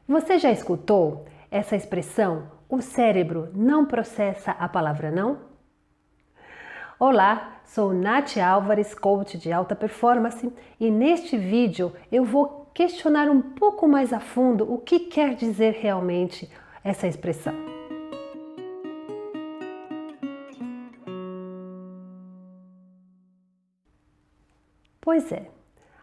Você já escutou essa expressão, o cérebro não processa a palavra não? Olá, sou Nath Álvares, coach de alta performance, e neste vídeo eu vou questionar um pouco mais a fundo o que quer dizer realmente essa expressão. Pois é,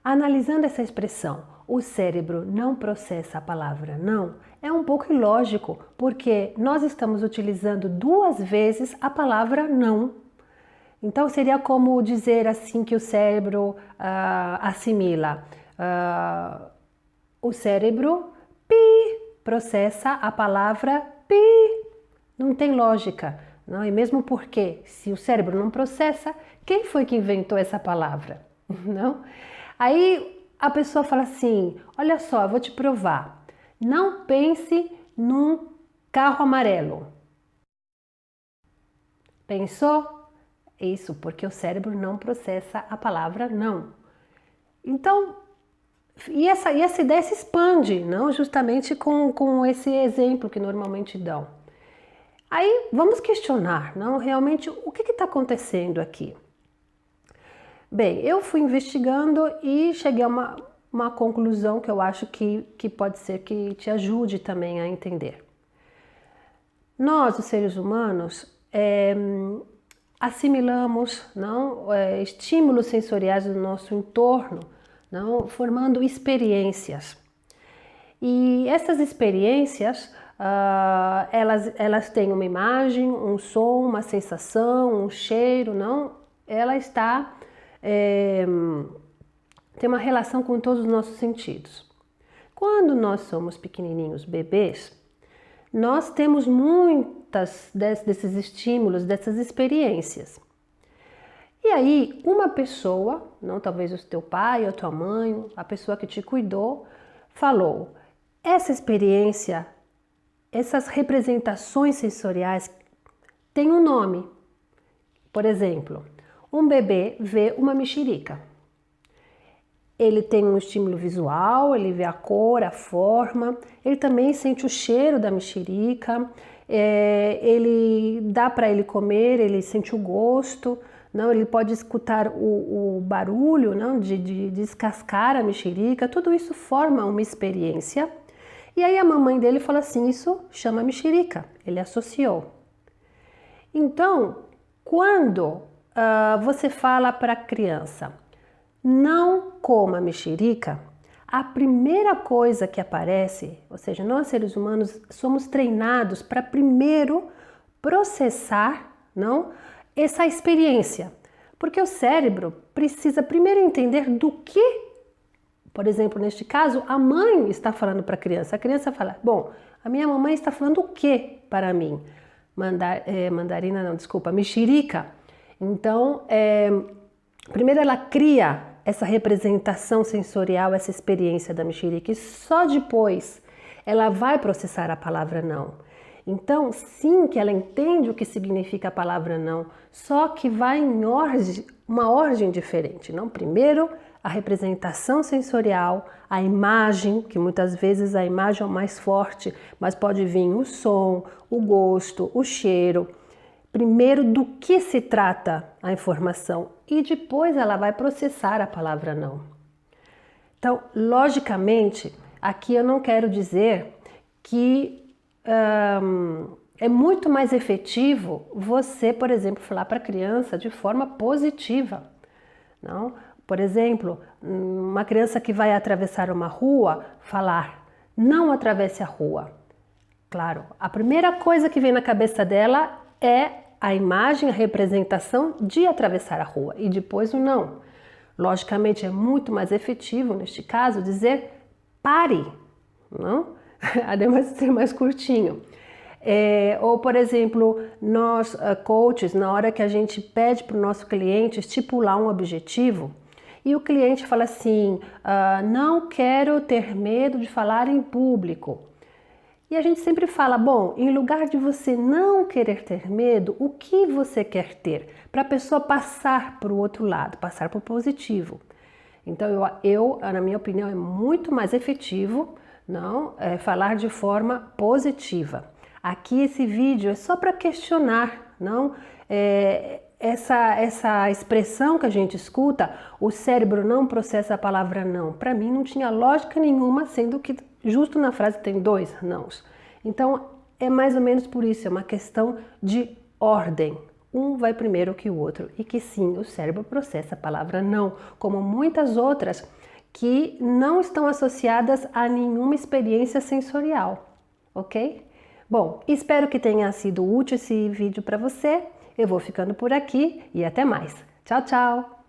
analisando essa expressão, o cérebro não processa a palavra não, é um pouco ilógico, porque nós estamos utilizando duas vezes a palavra não. Então seria como dizer assim que o cérebro assimila. O cérebro processa a palavra pi. Não tem lógica, não? E mesmo porque, se o cérebro não processa, quem foi que inventou essa palavra? Não? Aí a pessoa fala assim, olha só, eu vou te provar. Não pense num carro amarelo. Pensou? Isso, porque o cérebro não processa a palavra não. Então, e essa ideia se expande, não? Justamente com esse exemplo que normalmente dão. Aí vamos questionar, não? Realmente, o que está acontecendo aqui? Bem, eu fui investigando e cheguei a uma conclusão que eu acho que pode ser que te ajude também a entender. Nós, os seres humanos, assimilamos estímulos sensoriais do nosso entorno, não, formando experiências. E essas experiências, elas têm uma imagem, um som, uma sensação, um cheiro, não? Ela tem uma relação com todos os nossos sentidos. Quando nós somos pequenininhos, bebês, nós temos muitas desses estímulos, dessas experiências. E aí, uma pessoa, não talvez o teu pai ou tua mãe, a pessoa que te cuidou, falou: essa experiência, essas representações sensoriais têm um nome. Por exemplo, um bebê vê uma mexerica. Ele tem um estímulo visual, ele vê a cor, a forma, ele também sente o cheiro da mexerica, ele dá para ele comer, ele sente o gosto, não? Ele pode escutar o barulho, não? De descascar a mexerica, tudo isso forma uma experiência. E aí a mamãe dele fala assim, isso chama mexerica, ele associou. Então, quando você fala para a criança, não coma mexerica, a primeira coisa que aparece, ou seja, nós seres humanos somos treinados para primeiro processar, não, essa experiência, porque o cérebro precisa primeiro entender do que, por exemplo, neste caso, a mãe está falando para a criança fala, bom, a minha mamãe está falando o que para mim? Mexerica. Então, primeiro ela cria essa representação sensorial, essa experiência da mexerica, e só depois ela vai processar a palavra não. Então, sim que ela entende o que significa a palavra não, só que vai em uma ordem diferente, não? Primeiro, a representação sensorial, a imagem, que muitas vezes a imagem é o mais forte, mas pode vir o som, o gosto, o cheiro. Primeiro, do que se trata a informação e depois ela vai processar a palavra não. Então, logicamente, aqui eu não quero dizer que é muito mais efetivo você, por exemplo, falar para a criança de forma positiva, não? Por exemplo, uma criança que vai atravessar uma rua, falar, não atravesse a rua. Claro, a primeira coisa que vem na cabeça dela é a imagem, a representação de atravessar a rua e depois o não. Logicamente é muito mais efetivo, neste caso, dizer pare, não? Ademais de ser mais curtinho. Ou, por exemplo, nós, coaches, na hora que a gente pede para o nosso cliente estipular um objetivo, e o cliente fala assim, não quero ter medo de falar em público. E a gente sempre fala, bom, em lugar de você não querer ter medo, o que você quer ter? Para a pessoa passar para o outro lado, passar para o positivo. Então, na minha opinião, é muito mais efetivo, não falar de forma positiva. Aqui esse vídeo é só para questionar, não essa expressão que a gente escuta, o cérebro não processa a palavra não. Para mim não tinha lógica nenhuma, sendo que justo na frase tem 2 nãos. Então é mais ou menos por isso, é uma questão de ordem. Um vai primeiro que o outro e que sim, o cérebro processa a palavra não, como muitas outras que não estão associadas a nenhuma experiência sensorial, ok? Bom, espero que tenha sido útil esse vídeo para você. Eu vou ficando por aqui e até mais. Tchau, tchau!